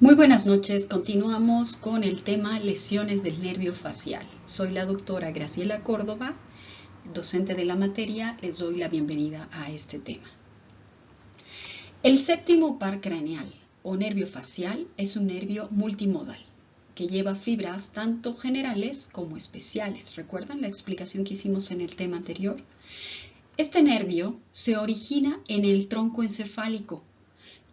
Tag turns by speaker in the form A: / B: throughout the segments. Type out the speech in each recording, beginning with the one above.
A: Muy buenas noches, continuamos con el tema lesiones del nervio facial. Soy la doctora Graciela Córdoba, docente de la materia, les doy la bienvenida a este tema. El séptimo par craneal o nervio facial es un nervio multimodal que lleva fibras tanto generales como especiales. ¿Recuerdan la explicación que hicimos en el tema anterior? Este nervio se origina en el tronco encefálico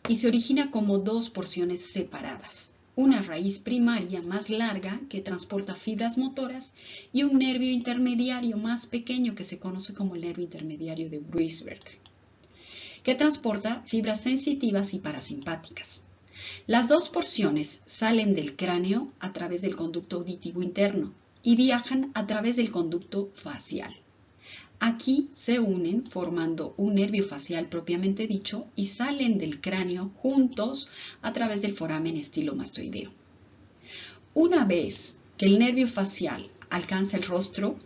A: y se origina como dos porciones separadas. Una raíz primaria más larga que transporta fibras motoras y un nervio intermediario más pequeño que se conoce como el nervio intermediario de Bruisberg, que transporta fibras sensitivas y parasimpáticas. Las dos porciones salen del cráneo a través del conducto auditivo interno y viajan a través del conducto facial. Aquí se unen formando un nervio facial propiamente dicho y salen del cráneo juntos a través del foramen estilomastoideo. Una vez que el nervio facial alcanza el rostro,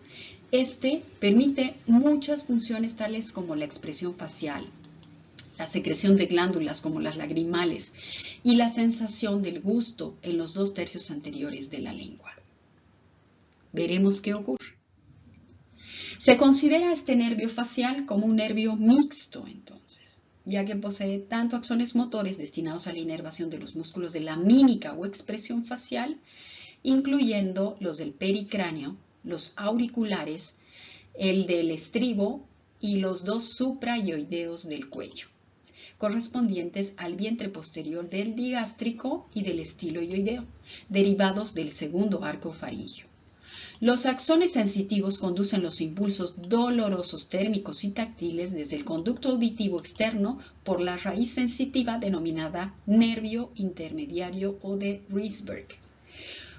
A: este permite muchas funciones tales como la expresión facial, la secreción de glándulas como las lagrimales y la sensación del gusto en los 2/3 anteriores de la lengua. Veremos qué ocurre. Se considera este nervio facial como un nervio mixto, entonces, ya que posee tanto axones motores destinados a la inervación de los músculos de la mímica o expresión facial, incluyendo los del pericráneo, los auriculares, el del estribo y los dos suprayoideos del cuello, correspondientes al vientre posterior del digástrico y del estiloioideo, derivados del segundo arco faríngeo. Los axones sensitivos conducen los impulsos dolorosos térmicos y táctiles desde el conducto auditivo externo por la raíz sensitiva denominada nervio intermediario o de Bruisberg,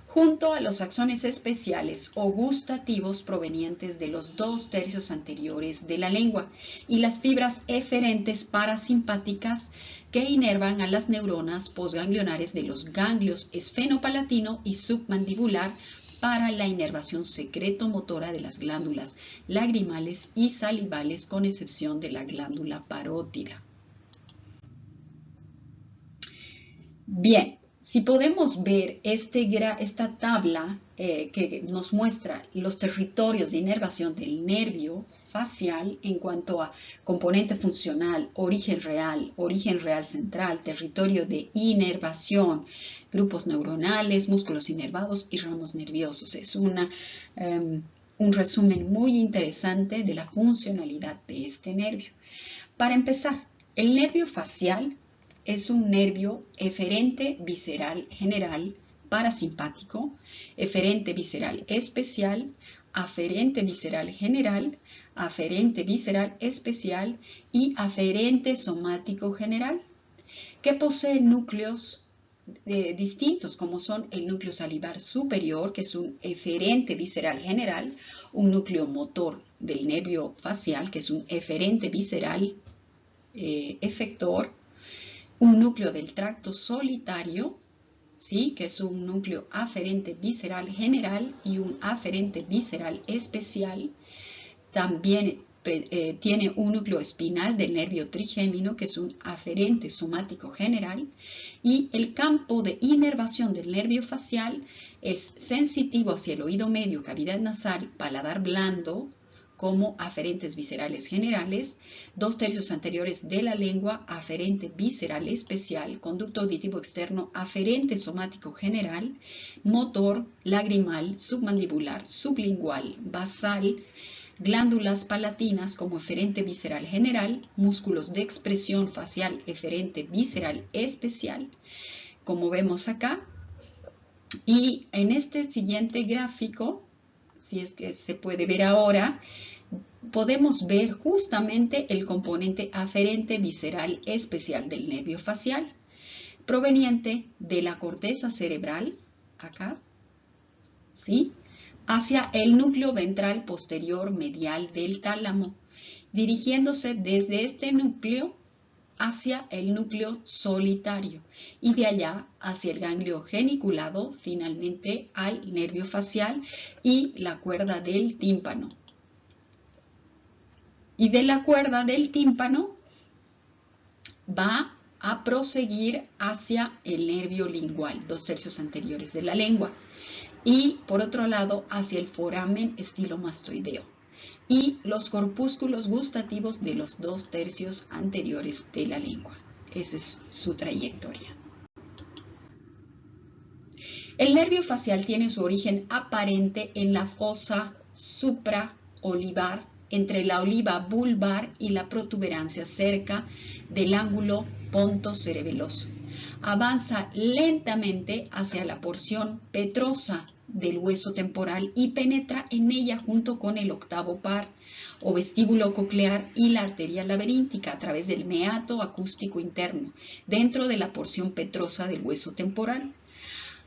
A: junto a los axones especiales o gustativos provenientes de los 2/3 anteriores de la lengua y las fibras eferentes parasimpáticas que inervan a las neuronas postganglionares de los ganglios esfenopalatino y submandibular para la inervación secreto-motora de las glándulas lagrimales y salivales, con excepción de la glándula parótida. Bien, si podemos ver esta tabla que nos muestra los territorios de inervación del nervio facial en cuanto a componente funcional, origen real central, territorio de inervación, grupos neuronales, músculos inervados y ramos nerviosos. Es un resumen muy interesante de la funcionalidad de este nervio. Para empezar, el nervio facial es un nervio eferente visceral general, parasimpático, eferente visceral especial, aferente visceral general, aferente visceral especial y aferente somático general, que posee núcleos distintos, como son el núcleo salivar superior, que es un eferente visceral general, un núcleo motor del nervio facial, que es un eferente visceral efector, un núcleo del tracto solitario, ¿sí?, que es un núcleo aferente visceral general y un aferente visceral especial. También tiene un núcleo espinal del nervio trigémino, que es un aferente somático general, y el campo de inervación del nervio facial es sensitivo hacia el oído medio, cavidad nasal, paladar blando, como aferentes viscerales generales, 2/3 anteriores de la lengua, aferente visceral especial, conducto auditivo externo, aferente somático general, motor, lagrimal, submandibular, sublingual, basal, glándulas palatinas como eferente visceral general, músculos de expresión facial eferente visceral especial, como vemos acá. Y en este siguiente gráfico, si es que se puede ver ahora, podemos ver justamente el componente aferente visceral especial del nervio facial, proveniente de la corteza cerebral, acá, ¿sí?, hacia el núcleo ventral posterior medial del tálamo, dirigiéndose desde este núcleo hacia el núcleo solitario y de allá hacia el ganglio geniculado, finalmente al nervio facial y la cuerda del tímpano. Y de la cuerda del tímpano va a proseguir hacia el nervio lingual, 2/3 anteriores de la lengua, y por otro lado hacia el foramen estilomastoideo y los corpúsculos gustativos de los 2/3 anteriores de la lengua. Esa es su trayectoria. El nervio facial tiene su origen aparente en la fosa supraolivar, entre la oliva vulvar y la protuberancia cerca del ángulo pontocerebeloso. Avanza lentamente hacia la porción petrosa del hueso temporal y penetra en ella junto con el octavo par o vestíbulo coclear y la arteria laberíntica a través del meato acústico interno, dentro de la porción petrosa del hueso temporal.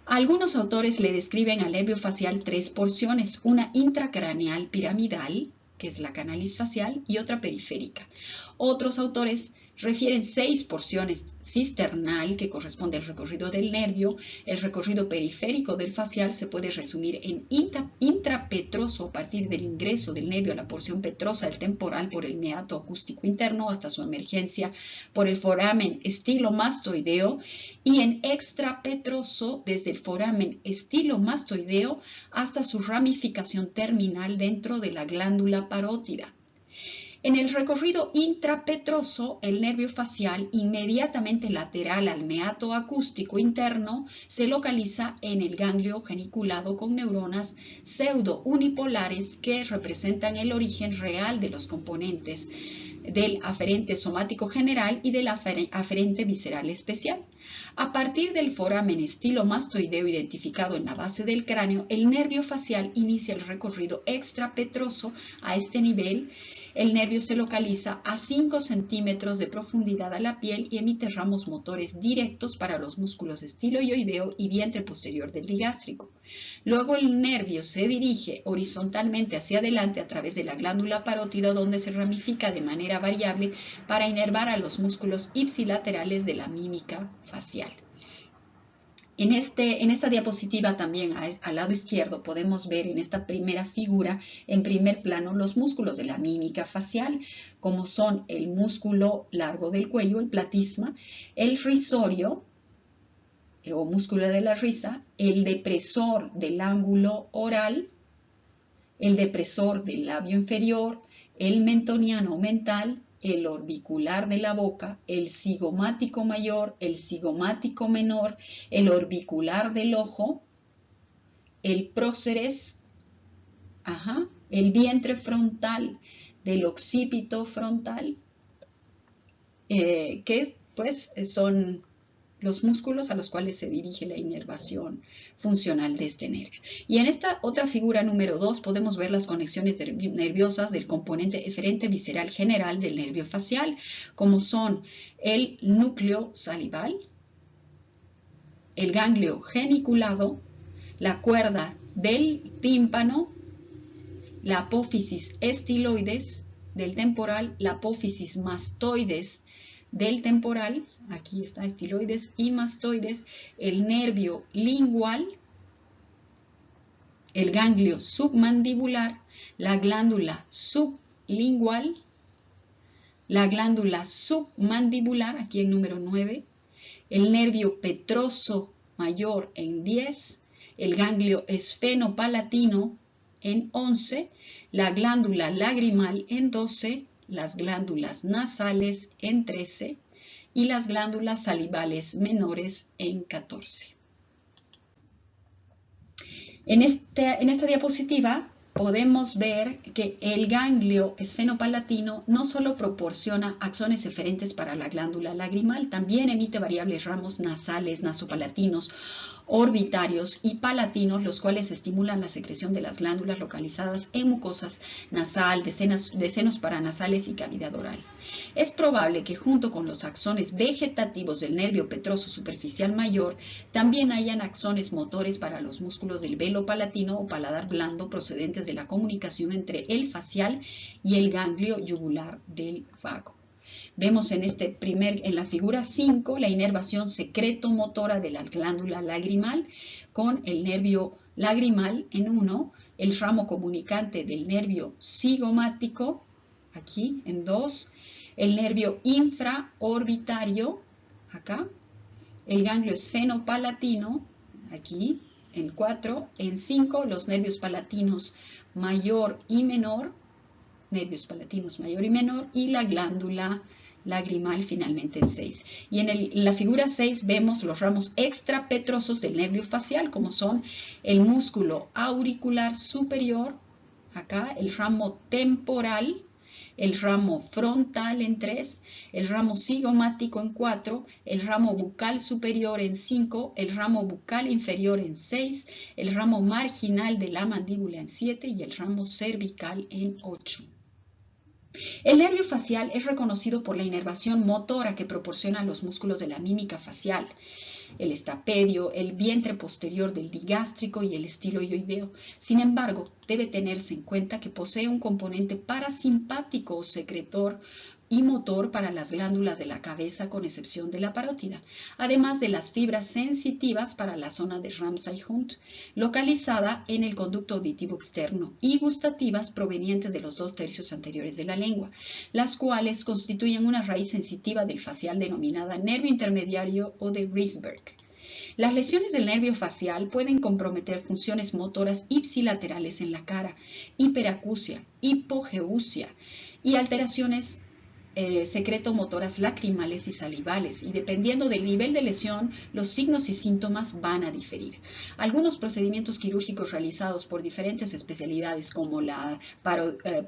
A: Algunos autores le describen al nervio facial 3 porciones, una intracraneal piramidal, que es la canalis facial, y otra periférica. Otros autores refieren 6 porciones: cisternal, que corresponde al recorrido del nervio. El recorrido periférico del facial se puede resumir en intrapetroso a partir del ingreso del nervio a la porción petrosa del temporal por el meato acústico interno hasta su emergencia por el foramen estilomastoideo, y en extrapetroso desde el foramen estilomastoideo hasta su ramificación terminal dentro de la glándula parótida. En el recorrido intrapetroso, el nervio facial, inmediatamente lateral al meato acústico interno, se localiza en el ganglio geniculado con neuronas pseudo-unipolares que representan el origen real de los componentes del aferente somático general y del aferente visceral especial. A partir del foramen estilomastoideo identificado en la base del cráneo, el nervio facial inicia el recorrido extrapetroso. A este nivel, el nervio se localiza a 5 centímetros de profundidad a la piel y emite ramos motores directos para los músculos estiloioideo y vientre posterior del digástrico. Luego el nervio se dirige horizontalmente hacia adelante a través de la glándula parótida, donde se ramifica de manera variable para inervar a los músculos ipsilaterales de la mímica facial. En esta diapositiva también al lado izquierdo podemos ver en esta primera figura en primer plano los músculos de la mímica facial, como son el músculo largo del cuello, el platisma, el risorio o músculo de la risa, el depresor del ángulo oral, el depresor del labio inferior, el mentoniano o mental, el orbicular de la boca, el cigomático mayor, el cigomático menor, el orbicular del ojo, el próceres, el vientre frontal del occipito frontal, que pues son los músculos a los cuales se dirige la inervación funcional de este nervio. Y en esta otra figura número 2 podemos ver las conexiones nerviosas del componente eferente visceral general del nervio facial, como son el núcleo salival, el ganglio geniculado, la cuerda del tímpano, la apófisis estiloides del temporal, la apófisis mastoides del temporal, aquí está estiloides y mastoides, el nervio lingual, el ganglio submandibular, la glándula sublingual, la glándula submandibular, aquí en número 9, el nervio petroso mayor en 10, el ganglio esfenopalatino en 11, la glándula lagrimal en 12, las glándulas nasales en 13 y las glándulas salivales menores en 14. En esta diapositiva podemos ver que el ganglio esfenopalatino no solo proporciona axones eferentes para la glándula lagrimal, también emite variables ramos nasales, nasopalatinos, orbitarios y palatinos, los cuales estimulan la secreción de las glándulas localizadas en mucosas nasal, de senos paranasales y cavidad oral. Es probable que junto con los axones vegetativos del nervio petroso superficial mayor, también hayan axones motores para los músculos del velo palatino o paladar blando procedentes de la comunicación entre el facial y el ganglio yugular del vago. Vemos en la figura 5 la inervación secreto-motora de la glándula lagrimal con el nervio lagrimal en 1, el ramo comunicante del nervio cigomático, aquí en 2, el nervio infraorbitario acá. El ganglio esfenopalatino, aquí, en 4. En 5, los nervios palatinos mayor y menor, y la glándula lagrimal finalmente en 6. Y en la figura 6 vemos los ramos extrapetrosos del nervio facial, como son el músculo auricular superior, acá, el ramo temporal, el ramo frontal en 3, el ramo cigomático en 4, el ramo bucal superior en 5, el ramo bucal inferior en 6, el ramo marginal de la mandíbula en 7 y el ramo cervical en 8. El nervio facial es reconocido por la inervación motora que proporciona los músculos de la mímica facial, el estapedio, el vientre posterior del digástrico y el estiloideo. Sin embargo, debe tenerse en cuenta que posee un componente parasimpático o secretor y motor para las glándulas de la cabeza, con excepción de la parótida, además de las fibras sensitivas para la zona de Ramsay-Hunt, localizada en el conducto auditivo externo, y gustativas provenientes de los 2 tercios anteriores de la lengua, las cuales constituyen una raíz sensitiva del facial denominada nervio intermediario o de Risberg. Las lesiones del nervio facial pueden comprometer funciones motoras ipsilaterales en la cara, hiperacusia, hipogeusia y alteraciones secretomotoras lacrimales y salivales, y dependiendo del nivel de lesión, los signos y síntomas van a diferir. Algunos procedimientos quirúrgicos realizados por diferentes especialidades, como la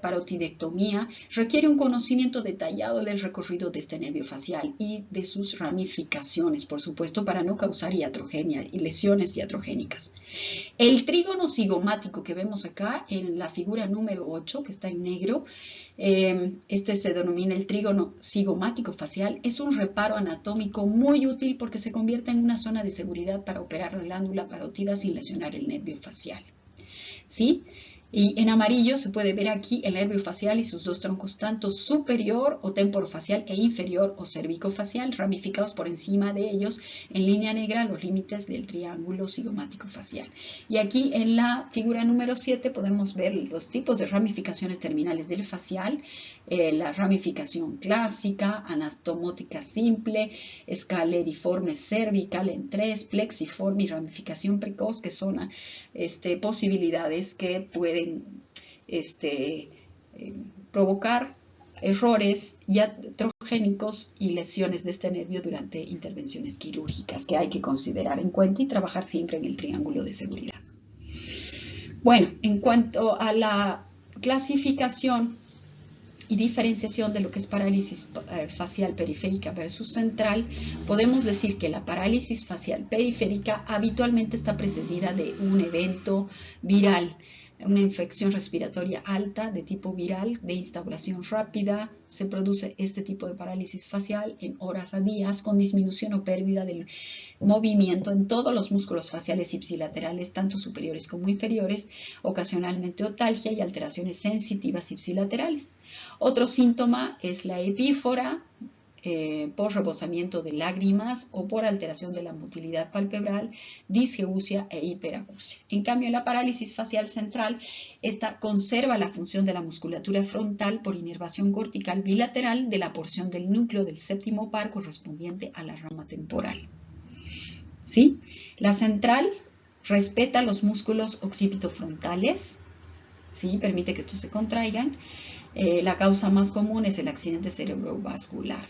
A: parotidectomía, requiere un conocimiento detallado del recorrido de este nervio facial y de sus ramificaciones, por supuesto, para no causar iatrogenia y lesiones iatrogénicas. El trígono cigomático que vemos acá en la figura número 8, que está en negro, este se denomina el trígono cigomático facial, es un reparo anatómico muy útil porque se convierte en una zona de seguridad para operar la glándula parótida sin lesionar el nervio facial. ¿Sí? Y en amarillo se puede ver aquí el nervio facial y sus 2 troncos, tanto superior o temporofacial e inferior o cervicofacial, ramificados por encima de ellos en línea negra los límites del triángulo cigomático facial. Y aquí en la figura número 7 podemos ver los tipos de ramificaciones terminales del facial, la ramificación clásica, anastomótica simple, escaleriforme cervical en 3, plexiforme y ramificación precoz, que son posibilidades que pueden provocar errores iatrogénicos y lesiones de este nervio durante intervenciones quirúrgicas, que hay que considerar en cuenta y trabajar siempre en el triángulo de seguridad. Bueno, en cuanto a la clasificación y diferenciación de lo que es parálisis facial periférica versus central, podemos decir que la parálisis facial periférica habitualmente está precedida de un evento viral, una infección respiratoria alta de tipo viral, de instauración rápida. Se produce este tipo de parálisis facial en horas a días, con disminución o pérdida del movimiento en todos los músculos faciales ipsilaterales, tanto superiores como inferiores, ocasionalmente otalgia y alteraciones sensitivas ipsilaterales. Otro síntoma es la epífora, por rebosamiento de lágrimas o por alteración de la motilidad palpebral, disgeusia e hiperacusia. En cambio, la parálisis facial central, esta conserva la función de la musculatura frontal por inervación cortical bilateral de la porción del núcleo del séptimo par correspondiente a la rama temporal. ¿Sí? La central respeta los músculos occipitofrontales, ¿sí? Permite que estos se contraigan. La causa más común es el accidente cerebrovascular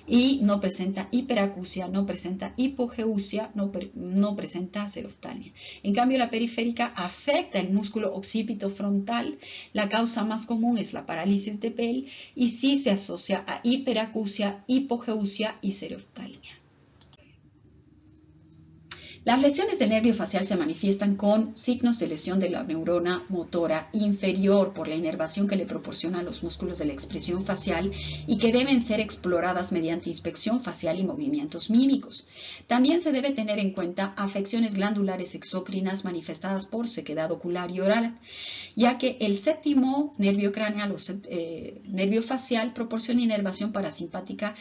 A: y no presenta hiperacusia, no presenta hipogeusia, no presenta seroftalmia. En cambio, la periférica afecta el músculo occipitofrontal. La causa más común es la parálisis de Bell y sí se asocia a hiperacusia, hipogeusia y seroftalmia. Las lesiones del nervio facial se manifiestan con signos de lesión de la neurona motora inferior por la inervación que le proporcionan los músculos de la expresión facial y que deben ser exploradas mediante inspección facial y movimientos mímicos. También se debe tener en cuenta afecciones glandulares exócrinas manifestadas por sequedad ocular y oral, ya que el séptimo nervio craneal o nervio facial proporciona inervación parasimpática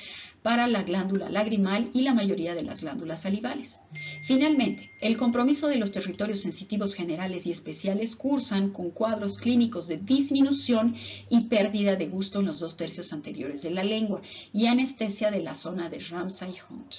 A: para la glándula lagrimal y la mayoría de las glándulas salivales. Finalmente, el compromiso de los territorios sensitivos generales y especiales cursan con cuadros clínicos de disminución y pérdida de gusto en los 2 tercios anteriores de la lengua y anestesia de la zona de Ramsay-Hunt.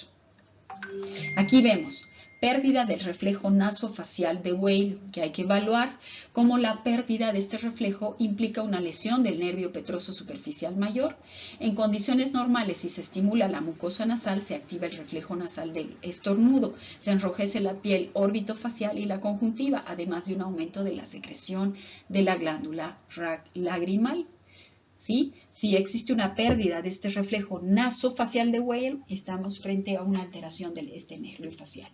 A: Aquí vemos pérdida del reflejo nasofacial de Weil, que hay que evaluar cómo la pérdida de este reflejo implica una lesión del nervio petroso superficial mayor. En condiciones normales, si se estimula la mucosa nasal, se activa el reflejo nasal del estornudo, se enrojece la piel órbito-facial y la conjuntiva, además de un aumento de la secreción de la glándula lagrimal. ¿Sí? Si existe una pérdida de este reflejo nasofacial de Weil, estamos frente a una alteración de este nervio facial.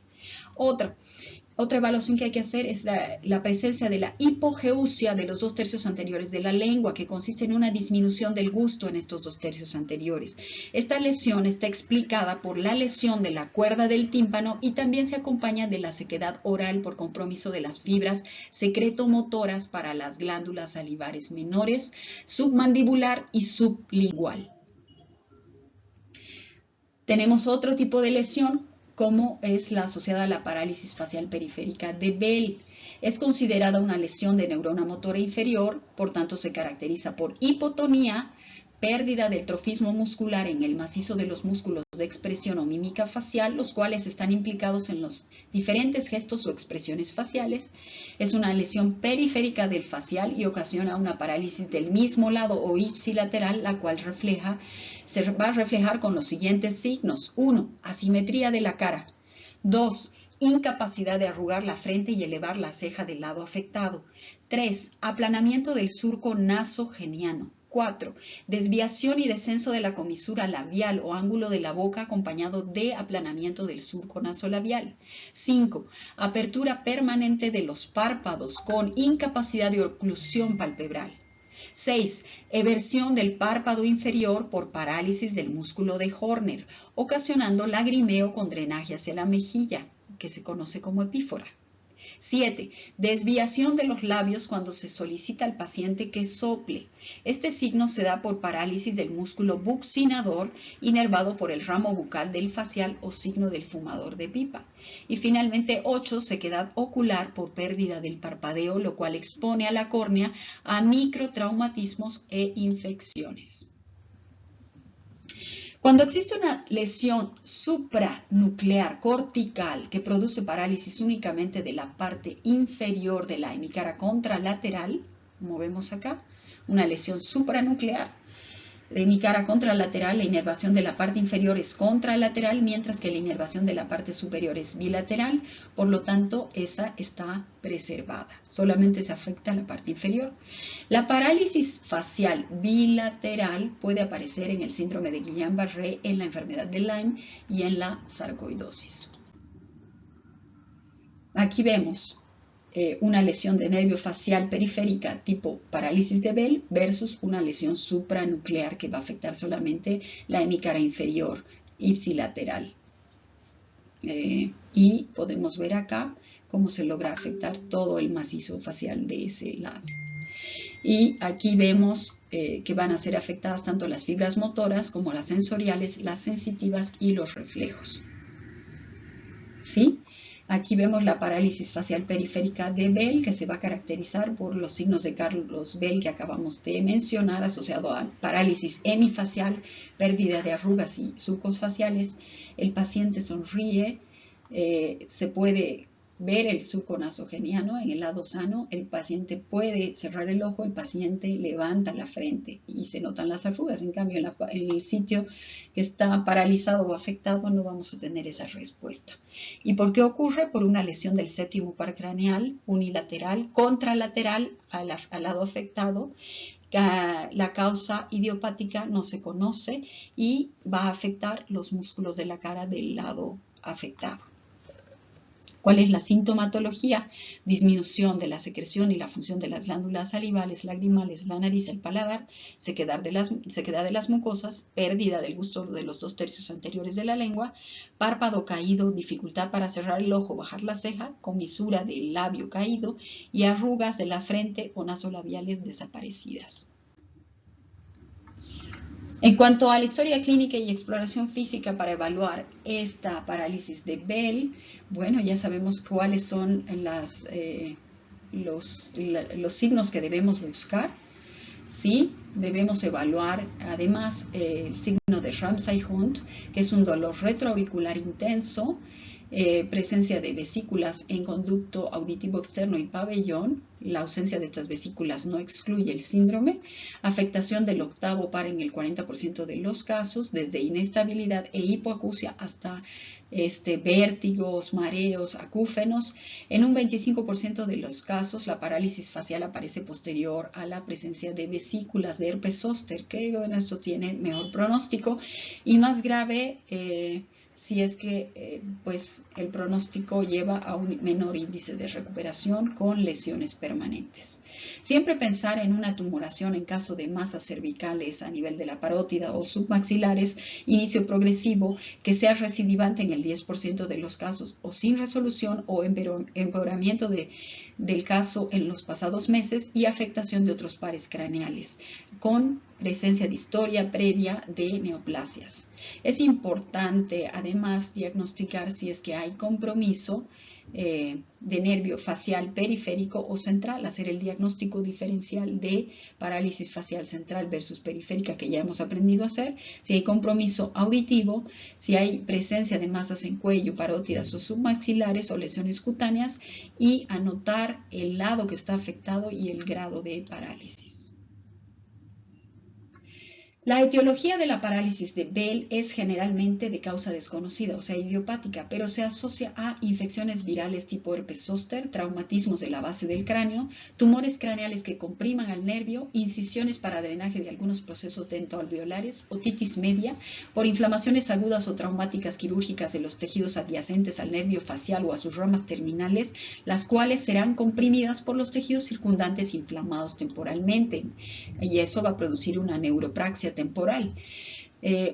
A: Otra evaluación que hay que hacer es la presencia de la hipogeusia de los 2/3 anteriores de la lengua, que consiste en una disminución del gusto en estos 2/3 anteriores. Esta lesión está explicada por la lesión de la cuerda del tímpano y también se acompaña de la sequedad oral por compromiso de las fibras secretomotoras para las glándulas salivares menores, submandibular y sublingual. Tenemos otro tipo de lesión, como es la asociada a la parálisis facial periférica de Bell. Es considerada una lesión de neurona motora inferior, por tanto se caracteriza por hipotonía, pérdida del trofismo muscular en el macizo de los músculos de expresión o mímica facial, los cuales están implicados en los diferentes gestos o expresiones faciales. Es una lesión periférica del facial y ocasiona una parálisis del mismo lado o ipsilateral, la cual se va a reflejar con los siguientes signos. 1. Asimetría de la cara. 2. Incapacidad de arrugar la frente y elevar la ceja del lado afectado. 3. Aplanamiento del surco nasogeniano. 4. Desviación y descenso de la comisura labial o ángulo de la boca acompañado de aplanamiento del surco nasolabial. 5. Apertura permanente de los párpados con incapacidad de oclusión palpebral. 6. Eversión del párpado inferior por parálisis del músculo de Horner, ocasionando lagrimeo con drenaje hacia la mejilla, que se conoce como epífora. 7. Desviación de los labios cuando se solicita al paciente que sople. Este signo se da por parálisis del músculo buccinador inervado por el ramo bucal del facial o signo del fumador de pipa. Y finalmente 8. Sequedad ocular por pérdida del parpadeo, lo cual expone a la córnea a microtraumatismos e infecciones. Cuando existe una lesión supranuclear cortical que produce parálisis únicamente de la parte inferior de la hemicara contralateral, como vemos acá, una lesión supranuclear de hemicara contralateral, la inervación de la parte inferior es contralateral, mientras que la inervación de la parte superior es bilateral, por lo tanto, esa está preservada. Solamente se afecta a la parte inferior. La parálisis facial bilateral puede aparecer en el síndrome de Guillain-Barré, en la enfermedad de Lyme y en la sarcoidosis. Aquí vemos una lesión de nervio facial periférica tipo parálisis de Bell versus una lesión supranuclear que va a afectar solamente la hemicara inferior ipsilateral. Y podemos ver acá cómo se logra afectar todo el macizo facial de ese lado. Y aquí vemos que van a ser afectadas tanto las fibras motoras como las sensoriales, las sensitivas y los reflejos. ¿Sí? Aquí vemos la parálisis facial periférica de Bell, que se va a caracterizar por los signos de Carlos Bell que acabamos de mencionar, asociado a parálisis hemifacial, pérdida de arrugas y surcos faciales. El paciente sonríe, se puede ver el surco nasogeniano en el lado sano, el paciente puede cerrar el ojo, el paciente levanta la frente y se notan las arrugas. En cambio, en el sitio que está paralizado o afectado no vamos a tener esa respuesta. ¿Y por qué ocurre? Por una lesión del séptimo par craneal, unilateral, contralateral al lado afectado. La causa idiopática no se conoce y va a afectar los músculos de la cara del lado afectado. ¿Cuál es la sintomatología? Disminución de la secreción y la función de las glándulas salivales, lagrimales, la nariz, el paladar, sequedad de las mucosas, pérdida del gusto de los 2/3 anteriores de la lengua, párpado caído, dificultad para cerrar el ojo, bajar la ceja, comisura del labio caído y arrugas de la frente o nasolabiales desaparecidas. En cuanto a la historia clínica y exploración física para evaluar esta parálisis de Bell, bueno, ya sabemos cuáles son los signos que debemos buscar, ¿sí? Debemos evaluar además el signo de Ramsay-Hunt, que es un dolor retroauricular intenso, presencia de vesículas en conducto auditivo externo y pabellón. La ausencia de estas vesículas no excluye el síndrome. Afectación del octavo par en el 40% de los casos, desde inestabilidad e hipoacusia hasta vértigos, mareos, acúfenos. En un 25% de los casos, la parálisis facial aparece posterior a la presencia de vesículas de herpes zóster, que bueno, esto tiene mejor pronóstico y más grave si es que pues el pronóstico lleva a un menor índice de recuperación con lesiones permanentes. Siempre pensar en una tumoración en caso de masas cervicales a nivel de la parótida o submaxilares, inicio progresivo, que sea recidivante en el 10% de los casos o sin resolución o empeoramiento del caso en los pasados meses y afectación de otros pares craneales con presencia de historia previa de neoplasias. Es importante además diagnosticar si es que hay compromiso de nervio facial periférico o central, hacer el diagnóstico diferencial de parálisis facial central versus periférica que ya hemos aprendido a hacer, si hay compromiso auditivo, si hay presencia de masas en cuello, parótidas o submaxilares o lesiones cutáneas y anotar el lado que está afectado y el grado de parálisis. La etiología de la parálisis de Bell es generalmente de causa desconocida, o sea, idiopática, pero se asocia a infecciones virales tipo herpes zóster, traumatismos de la base del cráneo, tumores craneales que compriman al nervio, incisiones para drenaje de algunos procesos dentoalveolares, otitis media, por inflamaciones agudas o traumáticas quirúrgicas de los tejidos adyacentes al nervio facial o a sus ramas terminales, las cuales serán comprimidas por los tejidos circundantes inflamados temporalmente, y eso va a producir una neuropraxia temporal.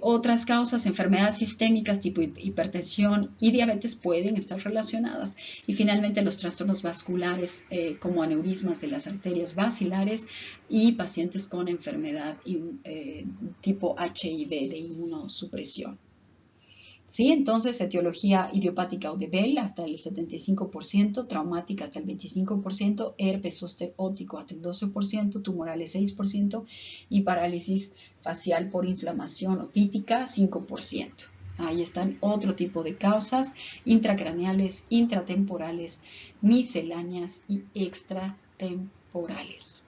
A: Otras causas, enfermedades sistémicas tipo hipertensión y diabetes pueden estar relacionadas. Y finalmente los trastornos vasculares como aneurismas de las arterias basilares y pacientes con enfermedad tipo HIV de inmunosupresión. ¿Sí? Entonces, etiología idiopática o de Bell hasta el 75%, traumática hasta el 25%, herpes zóster óptico hasta el 12%, tumorales 6% y parálisis facial por inflamación otítica 5%. Ahí están otro tipo de causas intracraneales, intratemporales, misceláneas y extratemporales.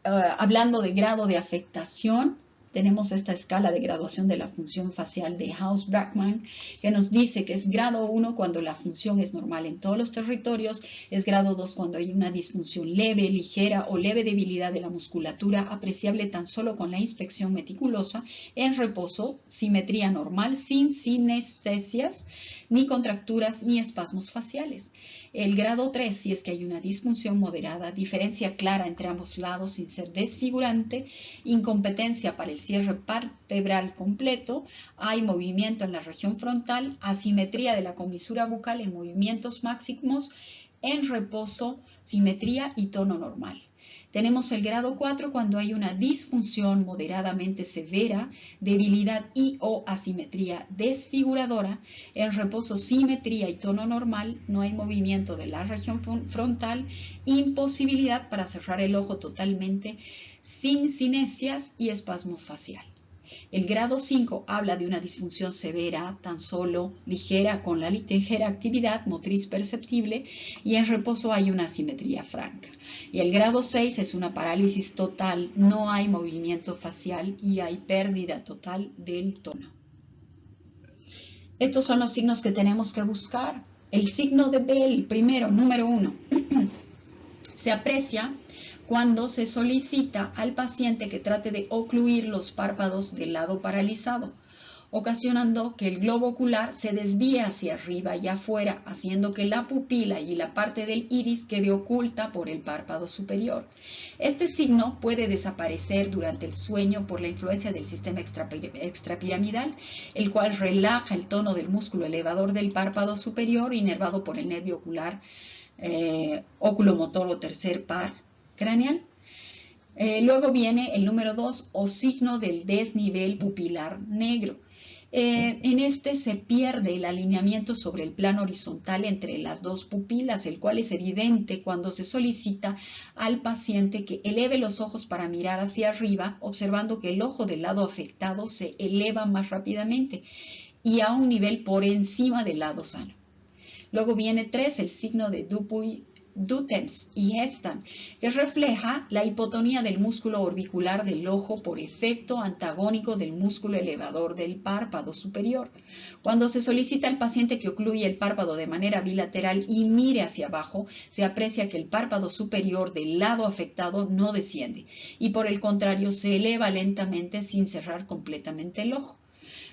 A: Hablando de grado de afectación, tenemos esta escala de graduación de la función facial de House-Brackmann, que nos dice que es grado 1 cuando la función es normal en todos los territorios, es grado 2 cuando hay una disfunción leve, ligera o leve debilidad de la musculatura apreciable tan solo con la inspección meticulosa, en reposo, simetría normal, sin sinestesias, ni contracturas ni espasmos faciales. El grado 3, si es que hay una disfunción moderada, diferencia clara entre ambos lados sin ser desfigurante, incompetencia para el cierre palpebral completo, hay movimiento en la región frontal, asimetría de la comisura bucal en movimientos máximos, en reposo, simetría y tono normal. Tenemos el grado 4 cuando hay una disfunción moderadamente severa, debilidad y o asimetría desfiguradora, en reposo simetría y tono normal, no hay movimiento de la región frontal, imposibilidad para cerrar el ojo totalmente, sin cinesias y espasmo facial. El grado 5 habla de una disfunción severa, tan solo ligera, con la ligera actividad motriz perceptible y en reposo hay una asimetría franca. Y el grado 6 es una parálisis total, no hay movimiento facial y hay pérdida total del tono. Estos son los signos que tenemos que buscar. El signo de Bell, primero, número 1, se aprecia cuando se solicita al paciente que trate de ocluir los párpados del lado paralizado, ocasionando que el globo ocular se desvíe hacia arriba y afuera, haciendo que la pupila y la parte del iris quede oculta por el párpado superior. Este signo puede desaparecer durante el sueño por la influencia del sistema extrapiramidal, el cual relaja el tono del músculo elevador del párpado superior inervado por el nervio ocular, oculomotor o tercer par craneal. Luego viene el número 2 o signo del desnivel pupilar negro. En este se pierde el alineamiento sobre el plano horizontal entre las dos pupilas, el cual es evidente cuando se solicita al paciente que eleve los ojos para mirar hacia arriba, observando que el ojo del lado afectado se eleva más rápidamente y a un nivel por encima del lado sano. Luego viene 3, el signo de Dutens y Hestan, que refleja la hipotonía del músculo orbicular del ojo por efecto antagónico del músculo elevador del párpado superior. Cuando se solicita al paciente que ocluya el párpado de manera bilateral y mire hacia abajo, se aprecia que el párpado superior del lado afectado no desciende y por el contrario se eleva lentamente sin cerrar completamente el ojo.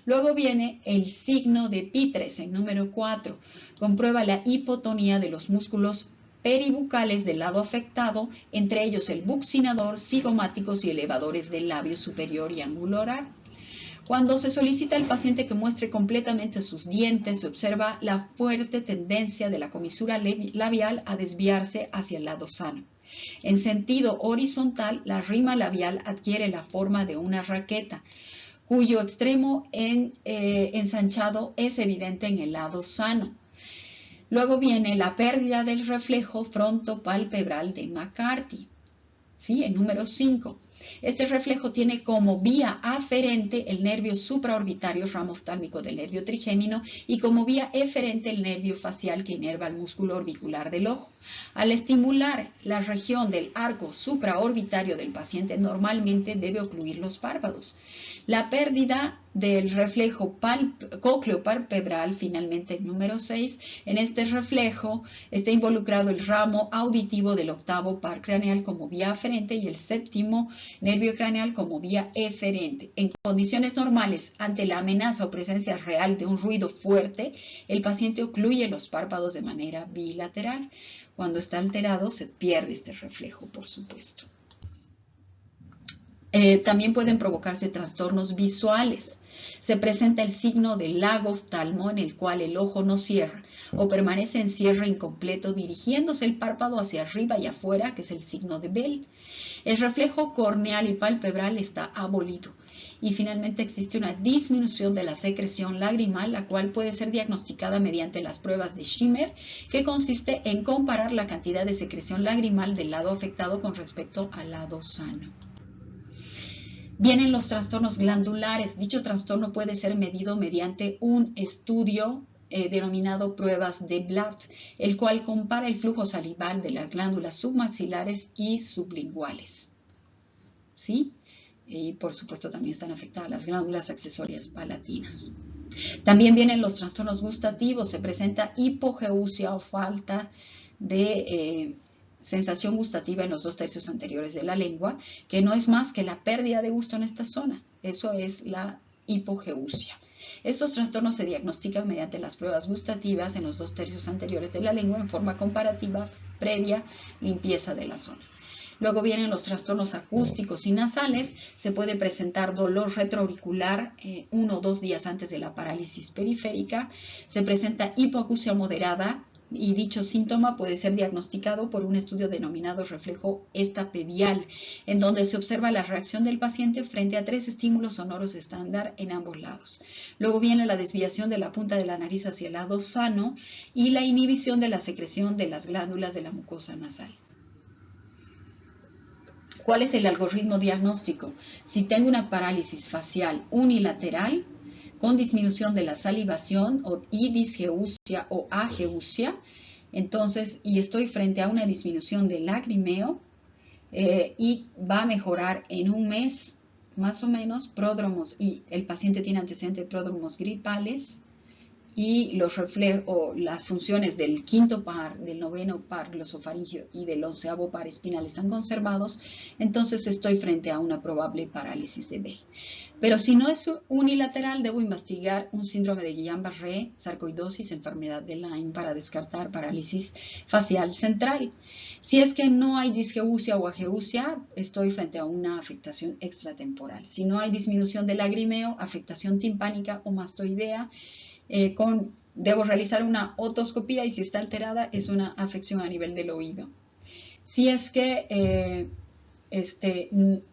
A: Luego viene el signo de Pitres en número 4. Comprueba la hipotonía de los músculos peribucales del lado afectado, entre ellos el buccinador, cigomáticos y elevadores del labio superior y angular. Cuando se solicita al paciente que muestre completamente sus dientes, se observa la fuerte tendencia de la comisura labial a desviarse hacia el lado sano. En sentido horizontal, la rima labial adquiere la forma de una raqueta, cuyo extremo ensanchado es evidente en el lado sano. Luego viene la pérdida del reflejo frontopalpebral de McCarthy, ¿sí? En número 5. Este reflejo tiene como vía aferente el nervio supraorbitario ramo oftálmico del nervio trigémino y como vía eferente el nervio facial que inerva el músculo orbicular del ojo. Al estimular la región del arco supraorbitario del paciente, normalmente debe ocluir los párpados. La pérdida del reflejo cócleo-palpebral, finalmente el número 6, en este reflejo está involucrado el ramo auditivo del octavo par craneal como vía aferente y el séptimo nervio craneal como vía eferente. En condiciones normales, ante la amenaza o presencia real de un ruido fuerte, el paciente ocluye los párpados de manera bilateral. Cuando está alterado, se pierde este reflejo, por supuesto. También pueden provocarse trastornos visuales. Se presenta el signo del lago oftalmo en el cual el ojo no cierra o permanece en cierre incompleto dirigiéndose el párpado hacia arriba y afuera, que es el signo de Bell. El reflejo corneal y palpebral está abolido. Y finalmente existe una disminución de la secreción lagrimal, la cual puede ser diagnosticada mediante las pruebas de Schimmer, que consiste en comparar la cantidad de secreción lagrimal del lado afectado con respecto al lado sano. Vienen los trastornos glandulares. Dicho trastorno puede ser medido mediante un estudio denominado pruebas de Blatt, el cual compara el flujo salival de las glándulas submaxilares y sublinguales. ¿Sí? Y por supuesto también están afectadas las glándulas accesorias palatinas. También vienen los trastornos gustativos. Se presenta hipogeusia o falta de sensación gustativa en los 2/3 anteriores de la lengua, que no es más que la pérdida de gusto en esta zona. Eso es la hipogeusia. Estos trastornos se diagnostican mediante las pruebas gustativas en los 2/3 anteriores de la lengua en forma comparativa previa limpieza de la zona. Luego vienen los trastornos acústicos y nasales. Se puede presentar dolor retroauricular 1 o 2 días antes de la parálisis periférica. Se presenta hipoacusia moderada y dicho síntoma puede ser diagnosticado por un estudio denominado reflejo estapedial, en donde se observa la reacción del paciente frente a 3 estímulos sonoros estándar en ambos lados. Luego viene la desviación de la punta de la nariz hacia el lado sano y la inhibición de la secreción de las glándulas de la mucosa nasal. ¿Cuál es el algoritmo diagnóstico? Si tengo una parálisis facial unilateral con disminución de la salivación y disgeusia o ageusia, entonces, y estoy frente a una disminución del lagrimeo y va a mejorar en un mes más o menos pródromos y el paciente tiene antecedentes de pródromos gripales y las funciones del quinto par, del noveno par glosofaringeo y del 11º par espinal están conservados, entonces estoy frente a una probable parálisis de Bell. Pero si no es unilateral, debo investigar un síndrome de Guillain-Barré, sarcoidosis, enfermedad de Lyme para descartar parálisis facial central. Si es que no hay disgeusia o ageusia, estoy frente a una afectación extratemporal. Si no hay disminución del lagrimeo, afectación timpánica o mastoidea, debo realizar una otoscopía y si está alterada es una afección a nivel del oído. Si es que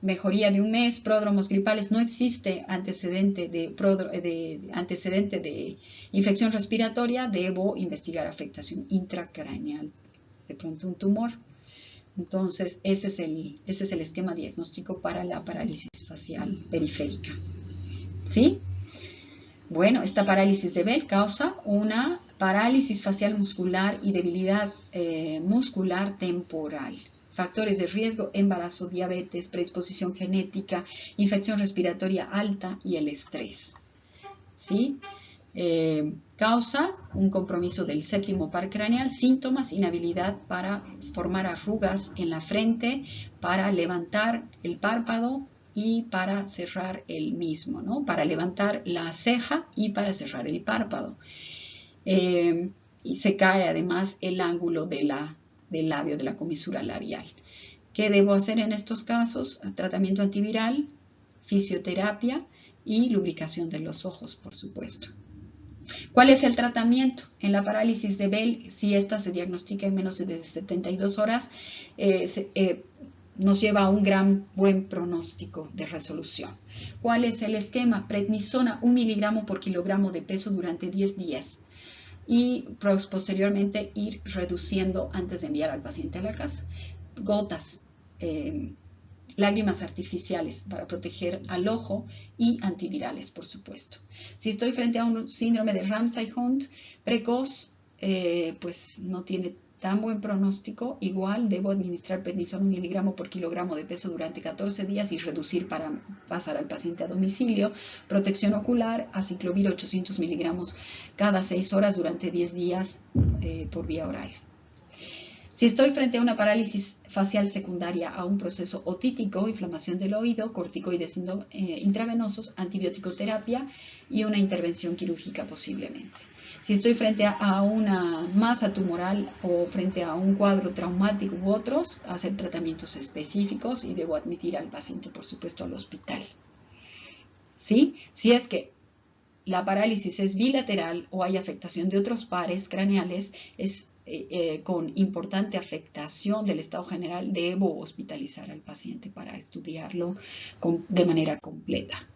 A: mejoría de un mes, pródromos gripales, no existe antecedente de infección respiratoria, debo investigar afectación intracraneal, de pronto un tumor. Entonces, ese es el esquema diagnóstico para la parálisis facial periférica. ¿Sí? Bueno, esta parálisis de Bell causa una parálisis facial muscular y debilidad muscular temporal. Factores de riesgo: embarazo, diabetes, predisposición genética, infección respiratoria alta y el estrés. ¿Sí? Causa un compromiso del séptimo par craneal, síntomas: inhabilidad para formar arrugas en la frente, para levantar el párpado y para cerrar el mismo, ¿no? Para levantar la ceja y para cerrar el párpado. Y se cae además el ángulo del labio, de la comisura labial. ¿Qué debo hacer en estos casos? Tratamiento antiviral, fisioterapia y lubricación de los ojos, por supuesto. ¿Cuál es el tratamiento? En la parálisis de Bell, si esta se diagnostica en menos de 72 horas, nos lleva a un buen pronóstico de resolución. ¿Cuál es el esquema? Prednisona 1 miligramo por kilogramo de peso durante 10 días. Y posteriormente ir reduciendo antes de enviar al paciente a la casa. Gotas, lágrimas artificiales para proteger al ojo y antivirales, por supuesto. Si estoy frente a un síndrome de Ramsay-Hunt precoz, pues no tiene tan buen pronóstico. Igual debo administrar prednisona 1 miligramo por kilogramo de peso durante 14 días y reducir para pasar al paciente a domicilio. Protección ocular, aciclovir 800 miligramos cada 6 horas durante 10 días por vía oral. Si estoy frente a una parálisis facial secundaria a un proceso otítico, inflamación del oído, corticoides intravenosos, antibioticoterapia y una intervención quirúrgica posiblemente. Si estoy frente a una masa tumoral o frente a un cuadro traumático u otros, hacer tratamientos específicos y debo admitir al paciente, por supuesto, al hospital. ¿Sí? Si es que la parálisis es bilateral o hay afectación de otros pares craneales, con importante afectación del estado general, debo hospitalizar al paciente para estudiarlo de manera completa.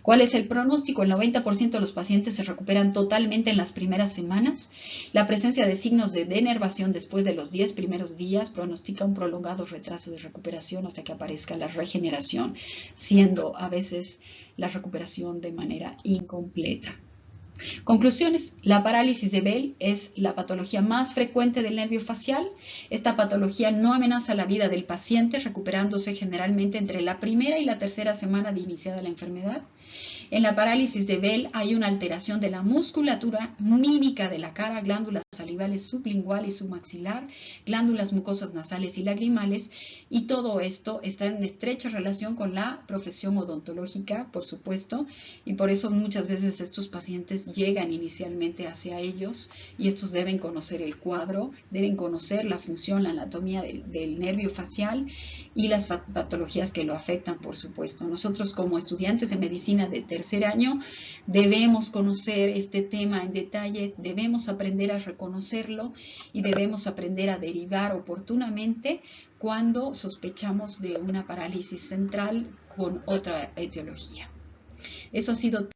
A: ¿Cuál es el pronóstico? El 90% de los pacientes se recuperan totalmente en las primeras semanas. La presencia de signos de denervación después de los 10 primeros días pronostica un prolongado retraso de recuperación hasta que aparezca la regeneración, siendo a veces la recuperación de manera incompleta. Conclusiones: la parálisis de Bell es la patología más frecuente del nervio facial. Esta patología no amenaza la vida del paciente, recuperándose generalmente entre la primera y la tercera semana de iniciada la enfermedad. En la parálisis de Bell hay una alteración de la musculatura mímica de la cara, glándulas salivales sublingual y submaxilar, glándulas mucosas nasales y lagrimales, y todo esto está en estrecha relación con la profesión odontológica, por supuesto, y por eso muchas veces estos pacientes llegan inicialmente hacia ellos y estos deben conocer el cuadro, deben conocer la función, la anatomía del nervio facial y las patologías que lo afectan, por supuesto. Nosotros como estudiantes de medicina de tercer año debemos conocer este tema en detalle, debemos aprender a reconocerlo y debemos aprender a derivar oportunamente cuando sospechamos de una parálisis central con otra etiología. Eso ha sido